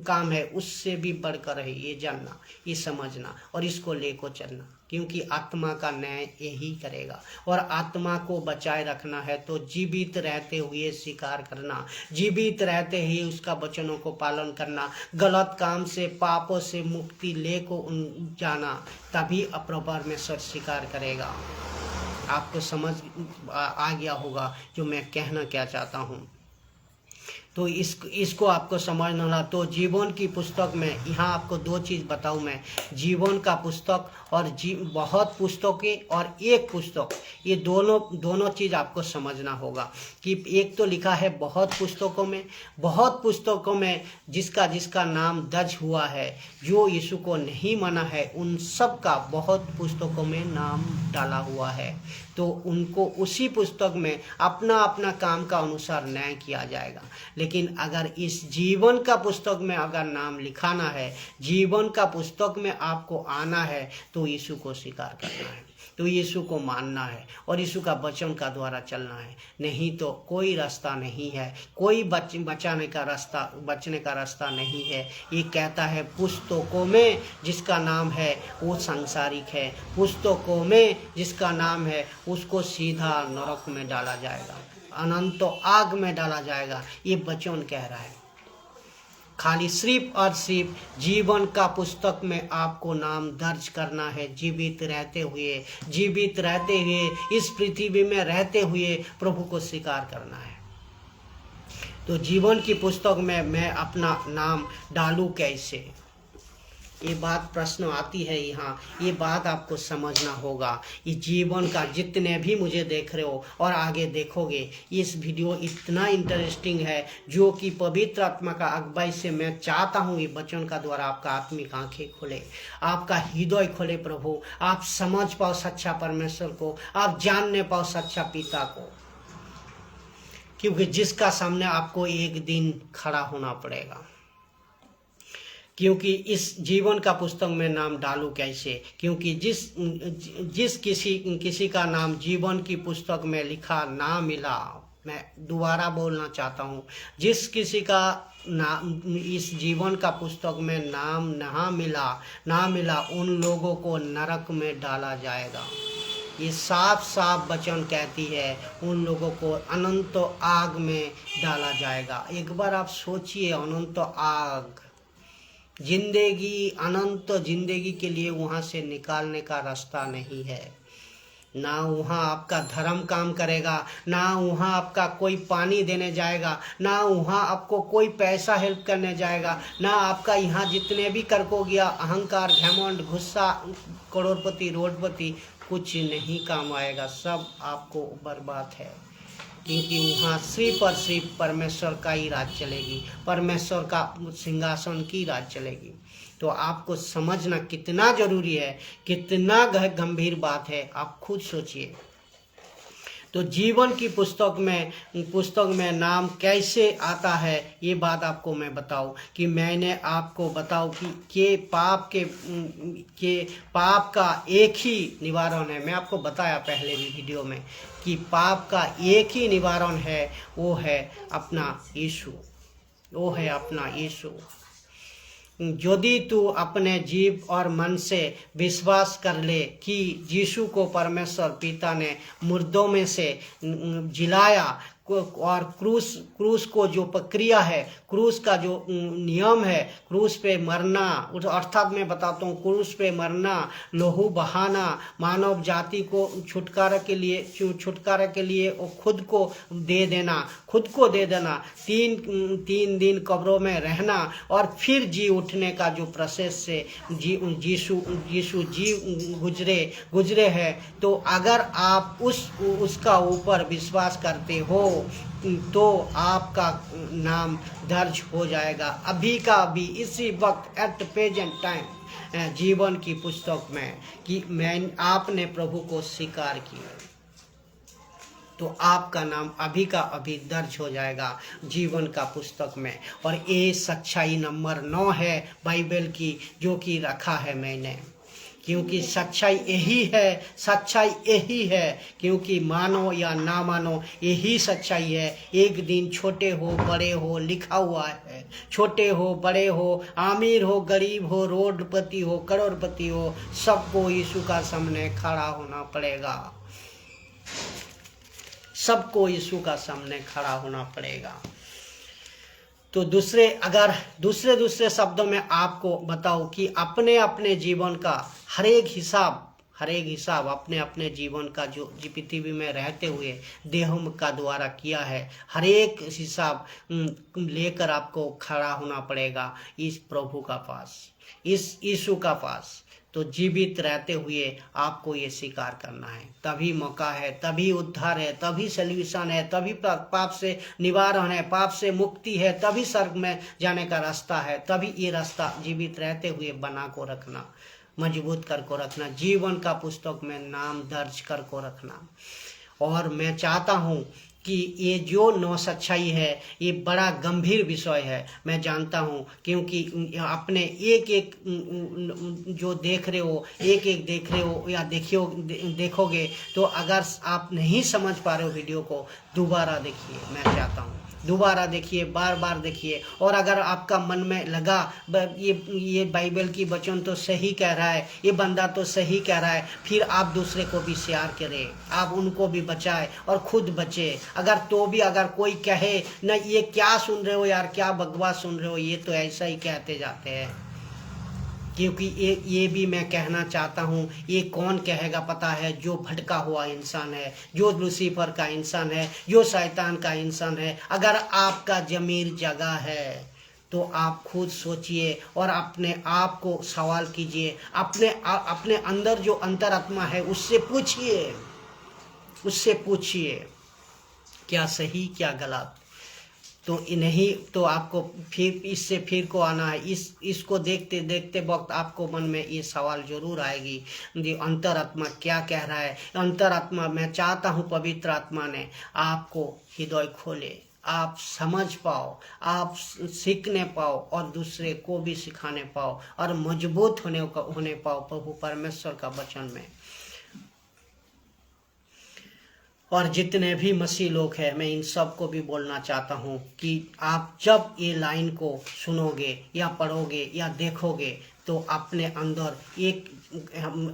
काम है, उससे भी बढ़कर है ये जानना, ये समझना और इसको लेकर चलना, क्योंकि आत्मा का न्याय यही करेगा। और आत्मा को बचाए रखना है तो जीवित रहते हुए स्वीकार करना, जीवित रहते हुए उसका वचनों को पालन करना, गलत काम से, पापों से मुक्ति लेको जाना, तभी परमेश्वर स्वीकार करेगा। आपको समझ आ गया होगा जो मैं कहना क्या चाहता हूँ। तो इसको आपको समझना होगा। तो जीवन की पुस्तक में यहाँ आपको दो चीज़ बताऊँ मैं, जीवन का पुस्तक और बहुत पुस्तकें और एक पुस्तक, ये दोनों चीज़ आपको समझना होगा। कि एक तो लिखा है बहुत पुस्तकों में जिसका नाम दर्ज हुआ है, जो यीशु को नहीं माना है उन सब का बहुत पुस्तकों में नाम डाला हुआ है। तो उनको उसी पुस्तक में अपना अपना काम का अनुसार न्याय किया जाएगा। लेकिन अगर इस जीवन का पुस्तक में अगर नाम लिखाना है, जीवन का पुस्तक में आपको आना है, तो यीशु को स्वीकार करना है, तो यीशु को मानना है और यीशु का वचन का द्वारा चलना है। नहीं तो कोई रास्ता नहीं है, कोई बचने का रास्ता नहीं है। ये कहता है पुस्तकों में जिसका नाम है वो सांसारिक है, पुस्तकों में जिसका नाम है उसको सीधा नरक में डाला जाएगा, अनंत आग में डाला जाएगा। ये वचन कह रहा है। खाली सिर्फ और सिर्फ जीवन का पुस्तक में आपको नाम दर्ज करना है, जीवित रहते हुए इस पृथ्वी में रहते हुए प्रभु को स्वीकार करना है। तो जीवन की पुस्तक में मैं अपना नाम डालूं कैसे, ये बात प्रश्न आती है यहाँ। ये बात आपको समझना होगा। ये जीवन का जितने भी मुझे देख रहे हो और आगे देखोगे, इस वीडियो इतना इंटरेस्टिंग है, जो कि पवित्र आत्मा का अगुवाई से मैं चाहता हूँ ये वचन का द्वारा आपका आत्मिक आंखें खोले, आपका हृदय खोले प्रभु, आप समझ पाओ सच्चा परमेश्वर को, आप जानने पाओ सच्चा पिता को, क्योंकि जिसका सामने आपको एक दिन खड़ा होना पड़ेगा। क्योंकि इस जीवन का पुस्तक में नाम डालूं कैसे, क्योंकि जिस किसी का नाम जीवन की पुस्तक में लिखा ना मिला, मैं दोबारा बोलना चाहता हूँ, जिस किसी का नाम इस जीवन का पुस्तक में नाम ना मिला उन लोगों को नरक में डाला जाएगा। ये साफ साफ वचन कहती है, उन लोगों को अनंत आग में डाला जाएगा। एक बार आप सोचिए, अनंत आग, अनंत जिंदगी के लिए वहाँ से निकालने का रास्ता नहीं है। ना वहाँ आपका धर्म काम करेगा, ना वहाँ आपका कोई पानी देने जाएगा, ना वहाँ आपको कोई पैसा हेल्प करने जाएगा, ना आपका यहाँ जितने भी करको गया अहंकार, घमंड, गुस्सा, करोड़पति, रोडपति, कुछ नहीं काम आएगा, सब आपको बर्बाद है। क्योंकि वहाँ सिर्फ और सिर्फ परमेश्वर का ही राज चलेगी, परमेश्वर का सिंहासन की राज चलेगी। तो आपको समझना कितना जरूरी है, कितना गंभीर बात है, आप खुद सोचिए। तो जीवन की पुस्तक में नाम कैसे आता है, ये बात आपको मैं बताऊं, कि मैंने आपको बताऊं कि पाप का एक ही निवारण है। मैं आपको बताया पहले भी वीडियो में कि पाप का एक ही निवारण है, वो है अपना यीशु। यदि तू अपने जीव और मन से विश्वास कर ले कि यीशु को परमेश्वर पिता ने मुर्दों में से जिलाया, और क्रूस को जो प्रक्रिया है, क्रूस का जो नियम है, क्रूस पे मरना, अर्थात मैं बताता हूँ, क्रूस पे मरना, लहू बहाना, मानव जाति को छुटकारा के लिए वो खुद को दे देना, तीन दिन कब्रों में रहना और फिर जी उठने का जो प्रोसेस से यीशु जी गुजरे है। तो अगर आप उसका ऊपर विश्वास करते हो तो आपका नाम दर्ज हो जाएगा अभी का अभी, इसी वक्त, एट प्रेजेंट टाइम, जीवन की पुस्तक में, कि आपने प्रभु को स्वीकार किया तो आपका नाम अभी का अभी दर्ज हो जाएगा जीवन का पुस्तक में। और ये सच्चाई नंबर 9 है बाइबल की, जो कि रखा है मैंने, क्योंकि सच्चाई यही है, क्योंकि मानो या ना मानो यही सच्चाई है। एक दिन छोटे हो बड़े हो लिखा हुआ है, छोटे हो बड़े हो, अमीर हो गरीब हो, रोडपति हो करोड़पति हो, सबको यीशु का सामने खड़ा होना पड़ेगा, सबको यीशु का सामने खड़ा होना पड़ेगा। तो दूसरे शब्दों में आपको बताओ कि अपने अपने जीवन का हर एक हिसाब अपने अपने जीवन का जो पृथ्वी में रहते हुए देह का द्वारा किया है, हर एक हिसाब लेकर आपको खड़ा होना पड़ेगा इस प्रभु का पास, इस यीशु का पास। तो जीवित रहते हुए आपको ये स्वीकार करना है, तभी मौका है, तभी उद्धार है, तभी सल्यूशन है, तभी पाप से निवारण है, पाप से मुक्ति है, तभी स्वर्ग में जाने का रास्ता है। तभी ये रास्ता जीवित रहते हुए बना को रखना, मजबूत कर को रखना, जीवन का पुस्तक में नाम दर्ज कर को रखना। और मैं चाहता हूँ कि ये जो 9 सच्चाई है ये बड़ा गंभीर विषय है, मैं जानता हूँ, क्योंकि अपने एक जो देख रहे हो या देखोगे तो अगर आप नहीं समझ पा रहे हो वीडियो को, दोबारा देखिए, मैं चाहता हूँ दोबारा देखिए, बार देखिए। और अगर आपका मन में लगा ये बाइबल की वचन तो सही कह रहा है, ये बंदा तो सही कह रहा है, फिर आप दूसरे को भी शेयर करें, आप उनको भी बचाएं और खुद बचे। अगर कोई कहे न ये क्या सुन रहे हो यार, क्या बकवास सुन रहे हो, ये तो ऐसा ही कहते जाते हैं, क्योंकि ये भी मैं कहना चाहता हूँ, ये कौन कहेगा पता है? जो भटका हुआ इंसान है, जो लूसीफर का इंसान है, जो शैतान का इंसान है। अगर आपका ज़मीर जगा है तो आप खुद सोचिए और अपने आप को सवाल कीजिए, अपने अंदर जो अंतरात्मा है उससे पूछिए क्या सही क्या गलत। तो नहीं तो आपको फिर को आना है। इसको देखते देखते वक्त आपको मन में ये सवाल जरूर आएगी, ये अंतरात्मा क्या कह रहा है। अंतरात्मा, मैं चाहता हूँ पवित्र आत्मा ने आपको हृदय खोले, आप समझ पाओ, आप सीखने पाओ और दूसरे को भी सिखाने पाओ और मजबूत होने पाओ प्रभु परमेश्वर का वचन में। और जितने भी मसीह लोग हैं, मैं इन सब को भी बोलना चाहता हूँ कि आप जब ये लाइन को सुनोगे या पढ़ोगे या देखोगे तो अपने अंदर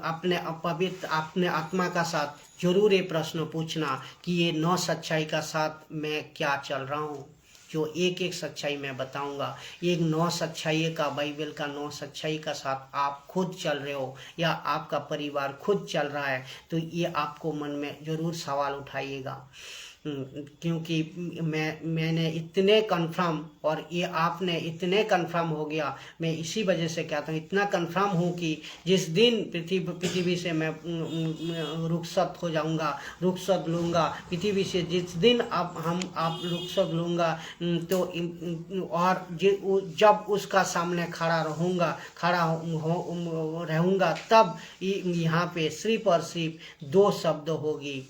अपने आत्मा का साथ जरूर ये प्रश्न पूछना कि ये 9 सच्चाई का साथ मैं क्या चल रहा हूँ। जो एक सच्चाई मैं बताऊंगा, एक 9 सच्चाई का, बाइबल का 9 सच्चाई का साथ आप खुद चल रहे हो या आपका परिवार खुद चल रहा है, तो ये आपको मन में जरूर सवाल उठाइएगा। क्योंकि मैंने इतने कंफर्म और ये आपने इतने कंफर्म हो गया, मैं इसी वजह से कहता हूँ, इतना कंफर्म हूँ कि जिस दिन पृथ्वी से मैं रुखसत हो जाऊँगा, रुखसत लूँगा पृथ्वी से, जिस दिन आप रुखसत लूँगा तो और जब उसका सामने खड़ा रहूँगा तब यहाँ पे सिर्फ और सिर्फ 2 शब्द होगी,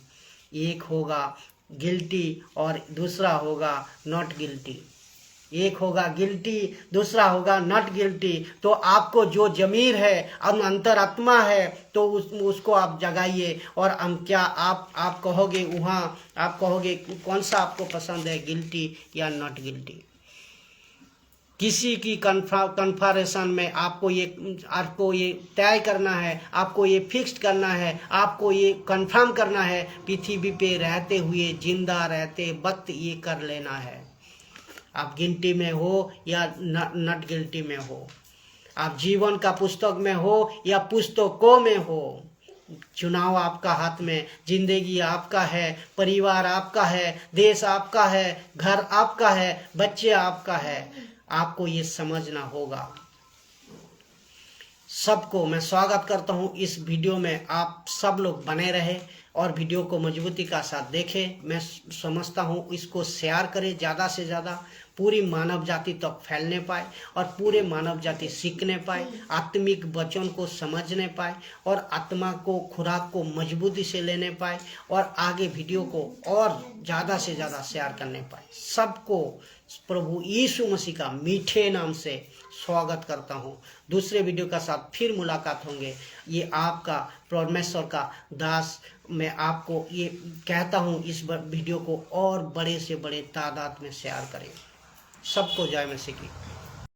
एक होगा गिल्टी और दूसरा होगा नॉट गिल्टी। एक होगा गिल्टी, दूसरा होगा नॉट गिल्टी। तो आपको जो जमीर है, अंतरात्मा है, तो उसको आप जगाइए और क्या आप कहोगे, वहाँ आप कहोगे कौन सा आपको पसंद है, गिल्टी या नॉट गिल्टी। किसी की कन्फर्मेशन में आपको ये तय करना है, आपको ये फिक्स करना है, आपको ये कंफर्म करना है, पृथ्वी पे रहते हुए, जिंदा रहते वक्त ये कर लेना है। आप गिनती में हो या नट गिनती में हो, आप जीवन का पुस्तक में हो या पुस्तकों में हो, चुनाव आपका हाथ में, जिंदगी आपका है, परिवार आपका है, देश आपका है, घर आपका है, बच्चे आपका है। आपको ये समझना होगा। सबको मैं स्वागत करता हूँ इस वीडियो में। आप सब लोग बने रहे और वीडियो को मजबूती का साथ देखें। मैं समझता हूँ इसको शेयर करें ज़्यादा से ज़्यादा, पूरी मानव जाति तक फैलने पाए और पूरे मानव जाति सीखने पाए, आत्मिक वचन को समझने पाए और आत्मा को, खुराक को मजबूती से लेने पाए और आगे वीडियो को और ज़्यादा से ज़्यादा शेयर करने पाए। सबको प्रभु यीशु मसीह का मीठे नाम से स्वागत करता हूँ। दूसरे वीडियो का साथ फिर मुलाकात होंगे। ये आपका परमेश्वर का दास, मैं आपको ये कहता हूँ इस वीडियो को और बड़े से बड़े तादाद में शेयर करें। सबको जय मसीह की।